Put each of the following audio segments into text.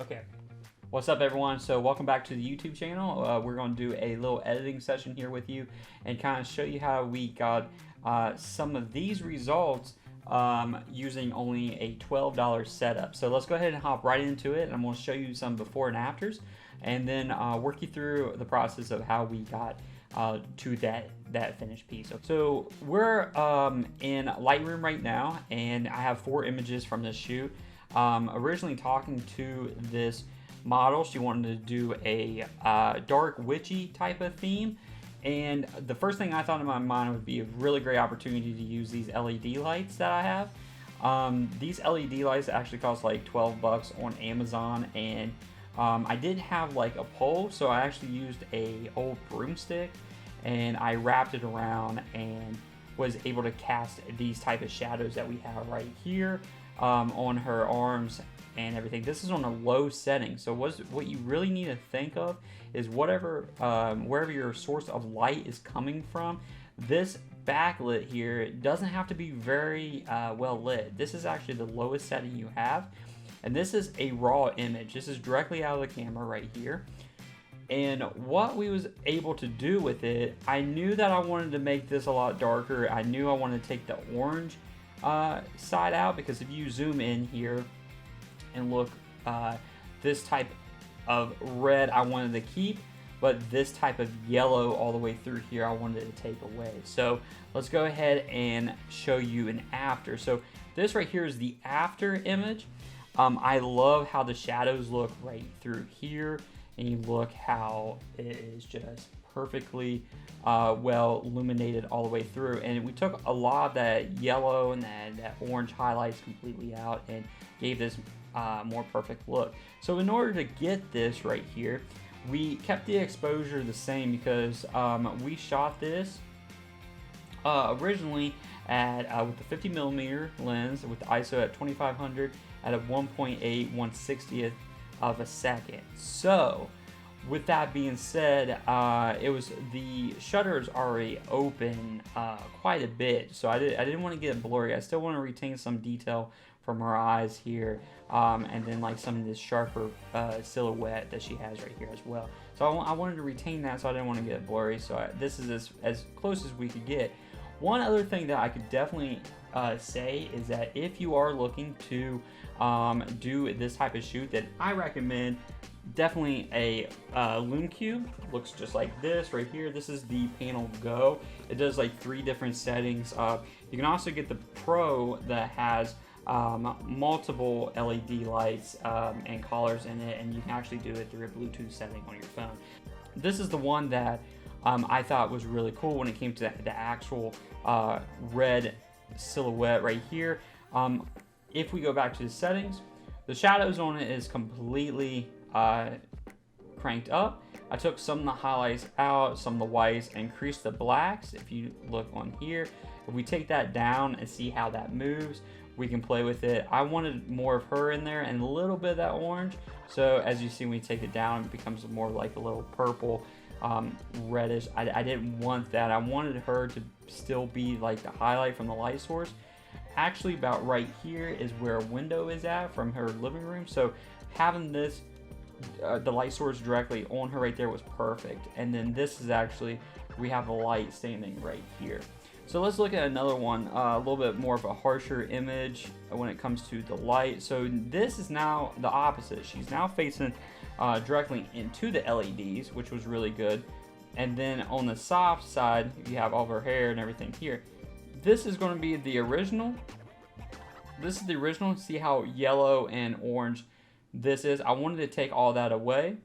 Okay. What's up, everyone? So welcome back to the YouTube channel. We're going to do a little editing session here with you and kind of show you how we got some of these results using only a $12 setup. So let's go ahead and hop right into it. I'm going to show you some before and afters and then work you through the process of how we got to that finished piece. So we're in Lightroom right now, and I have 4 images from this shoot. Originally talking to this model, she wanted to do a dark witchy type of theme, and the first thing I thought in my mind would be a really great opportunity to use these LED lights that I have. These LED lights actually cost like 12 bucks on Amazon, and I didn't have like a pole, so I actually used a old broomstick and I wrapped it around and was able to cast these type of shadows that we have right here on her arms and everything. This is on a low setting, so what you really need to think of is wherever your source of light is coming from, this backlit here doesn't have to be very well lit. This is actually the lowest setting you have, and this is a raw image. This is directly out of the camera right here. And what we was able to do with it, I knew that I wanted to make this a lot darker. I knew I wanted to take the orange side out, because if you zoom in here and look, this type of red I wanted to keep, but this type of yellow all the way through here I wanted to take away. So let's go ahead and show you an after. So this right here is the after image. I love how the shadows look right through here, and you look how it is just perfectly well illuminated all the way through. And we took a lot of that yellow and that orange highlights completely out and gave this more perfect look. So in order to get this right here, we kept the exposure the same, because we shot this originally at with the 50mm lens with the ISO at 2500 at a 1.8/160th of a second. So with that being said, the shutter's already open quite a bit, so I didn't want to get it blurry. I still want to retain some detail from her eyes here, and then like some of this sharper silhouette that she has right here as well. So I wanted to retain that, so I didn't want to get it blurry. So this is as close as we could get. One other thing that I could definitely say is that if you are looking to do this type of shoot, then I recommend definitely a Lume Cube. Looks just like this right here. This is the Panel Go. It does like 3 different settings. You can also get the Pro that has multiple LED lights and colors in it, and you can actually do it through a Bluetooth setting on your phone. This is the one that I thought was really cool when it came to the actual red silhouette right here. If we go back to the settings, the shadows on it is completely cranked up. I took some of the highlights out, some of the whites, and increased the blacks. If you look on here, if we take that down and see how that moves, we can play with it. I wanted more of her in there and a little bit of that orange. So as you see, when we take it down, it becomes more like a little purple, reddish. I didn't want that. I wanted her to still be like the highlight from the light source. Actually, about right here is where a window is at from her living room. So having this, the light source directly on her right there was perfect. And then this is actually, we have the light standing right here. So let's look at another one, a little bit more of a harsher image when it comes to the light. So this is now the opposite. She's now facing directly into the LEDs, which was really good. And then on the soft side, you have all of her hair and everything here. This is going to be the original. This is the original. See how yellow and orange this is? I wanted to take all that away,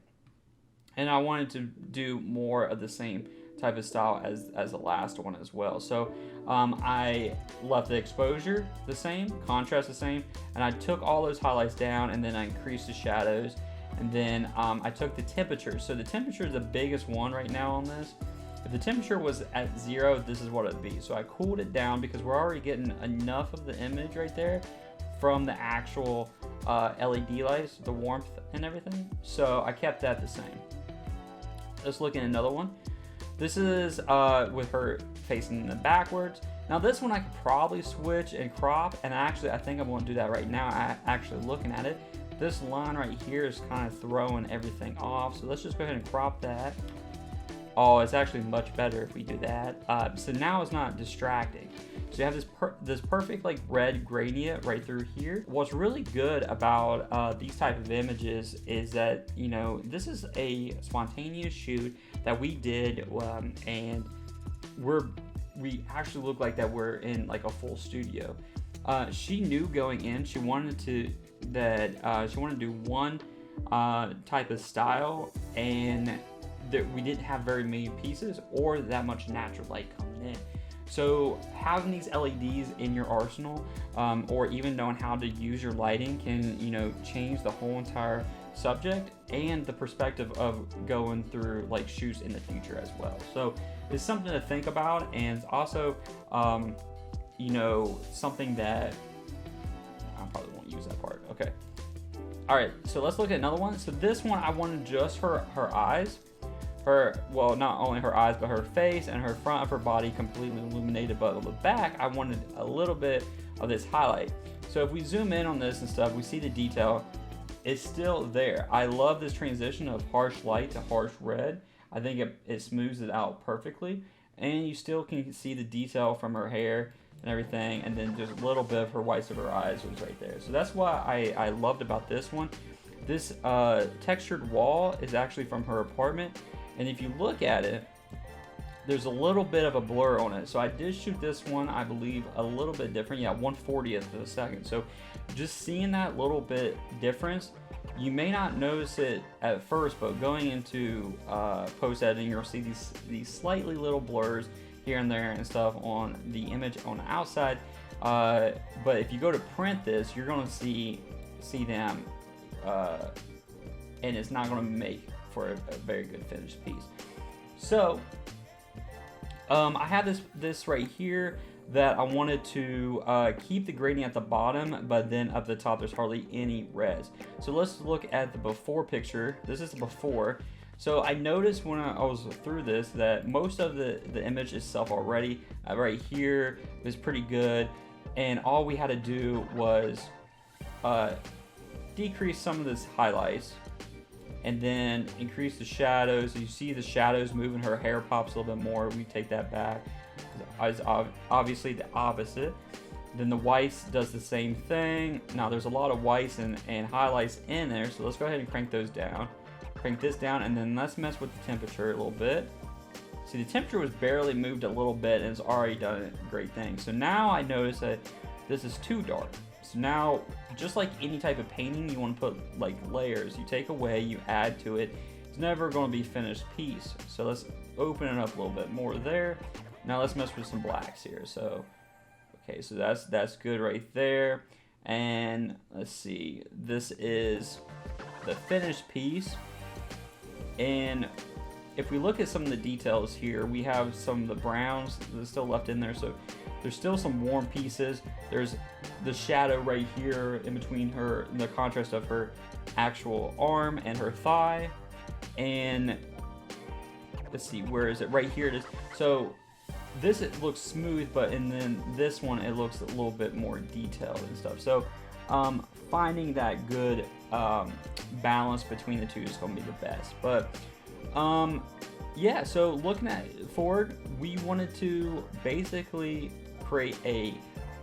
and I wanted to do more of the same type of style as the last one as well. So I left the exposure the same, contrast the same, and I took all those highlights down, and then I increased the shadows, and then I took the temperature. So the temperature is the biggest one right now on this. If the temperature was at 0, this is what it'd be. So I cooled it down, because we're already getting enough of the image right there from the actual LED lights, the warmth and everything. So I kept that the same. Let's look at another one. This is with her facing the backwards. Now this one I could probably switch and crop, and actually I think I'm going to do that right now, actually looking at it. this line right here is kind of throwing everything off. So let's just go ahead and crop that. Oh, it's actually much better if we do that. So now it's not distracting. So you have this perfect like red gradient right through here. What's really good about these type of images is that, you know, this is a spontaneous shoot that we did, and we actually look like that we're in like a full studio. She knew going in she wanted to do one type of style, and that we didn't have very many pieces or that much natural light coming in. So having these LEDs in your arsenal, or even knowing how to use your lighting, can, you know, change the whole entire subject and the perspective of going through like shoots in the future as well. So it's something to think about, and it's also you know, something that I probably won't use that part. Okay. All right, so let's look at another one. So this one, I wanted just her eyes. Well, not only her eyes, but her face and her front of her body completely illuminated, but on the back, I wanted a little bit of this highlight. So if we zoom in on this and stuff, we see the detail. It's still there. I love this transition of harsh light to harsh red. I think it smooths it out perfectly, and you still can see the detail from her hair and everything, and then just a little bit of her whites of her eyes was right there. So that's what I loved about this one. This textured wall is actually from her apartment, and if you look at it, there's a little bit of a blur on it. So I did shoot this one, I believe, a little bit different. Yeah, 1/40th of a second. So just seeing that little bit difference, you may not notice it at first, but going into post editing, you'll see these slightly little blurs here and there and stuff on the image on the outside. But if you go to print this, you're going to see them, and it's not going to make for a very good finished piece. So I have this right here that I wanted to keep the gradient at the bottom, but then up the top there's hardly any res. So let's look at the before picture. This is the before. So I noticed when I was through this that most of the image itself already right here is pretty good, and all we had to do was decrease some of this highlights and then increase the shadows. You see the shadows moving, her hair pops a little bit more. We take that back. It's obviously the opposite. Then the whites does the same thing. Now there's a lot of whites and highlights in there, so let's go ahead and crank those down. Crank this down, and then let's mess with the temperature a little bit. See, the temperature was barely moved a little bit, and it's already done a great thing. So now I notice that this is too dark. So now, just like any type of painting, you want to put like layers. You take away, you add to it. It's never going to be a finished piece. So let's open it up a little bit more there. Now let's mess with some blacks here. So, okay, so that's good right there. And let's see, this is the finished piece. And if we look at some of the details here, we have some of the browns that are still left in there. So there's still some warm pieces. There's the shadow right here in between her, the contrast of her actual arm and her thigh. And let's see, where is it? Right here it is. So this, it looks smooth, but and then this one, it looks a little bit more detailed and stuff. So finding that good balance between the two is going to be the best. But yeah, so looking at forward, we wanted to basically create a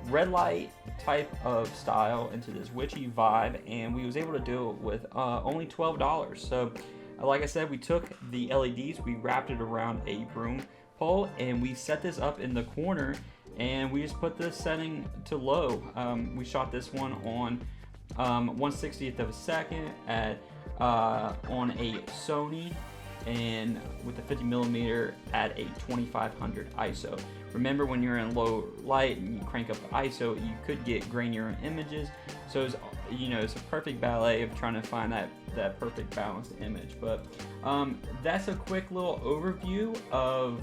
red light type of style into this witchy vibe, and we was able to do it with only $12. So like I said, we took the LEDs, we wrapped it around a broom pole, and we set this up in the corner, and we just put this setting to low. We shot this one on 1/60th of a second at on a Sony, and with a 50mm at a 2500 ISO. Remember, when you're in low light and you crank up the ISO, you could get grainier images. So it's, you know, it's a perfect ballet of trying to find that perfect balanced image. But that's a quick little overview of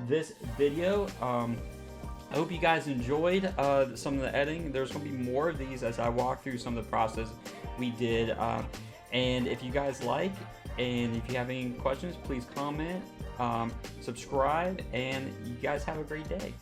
this video. I hope you guys enjoyed some of the editing. There's going to be more of these as I walk through some of the process we did. And if you guys like, and if you have any questions, please comment, subscribe, and you guys have a great day.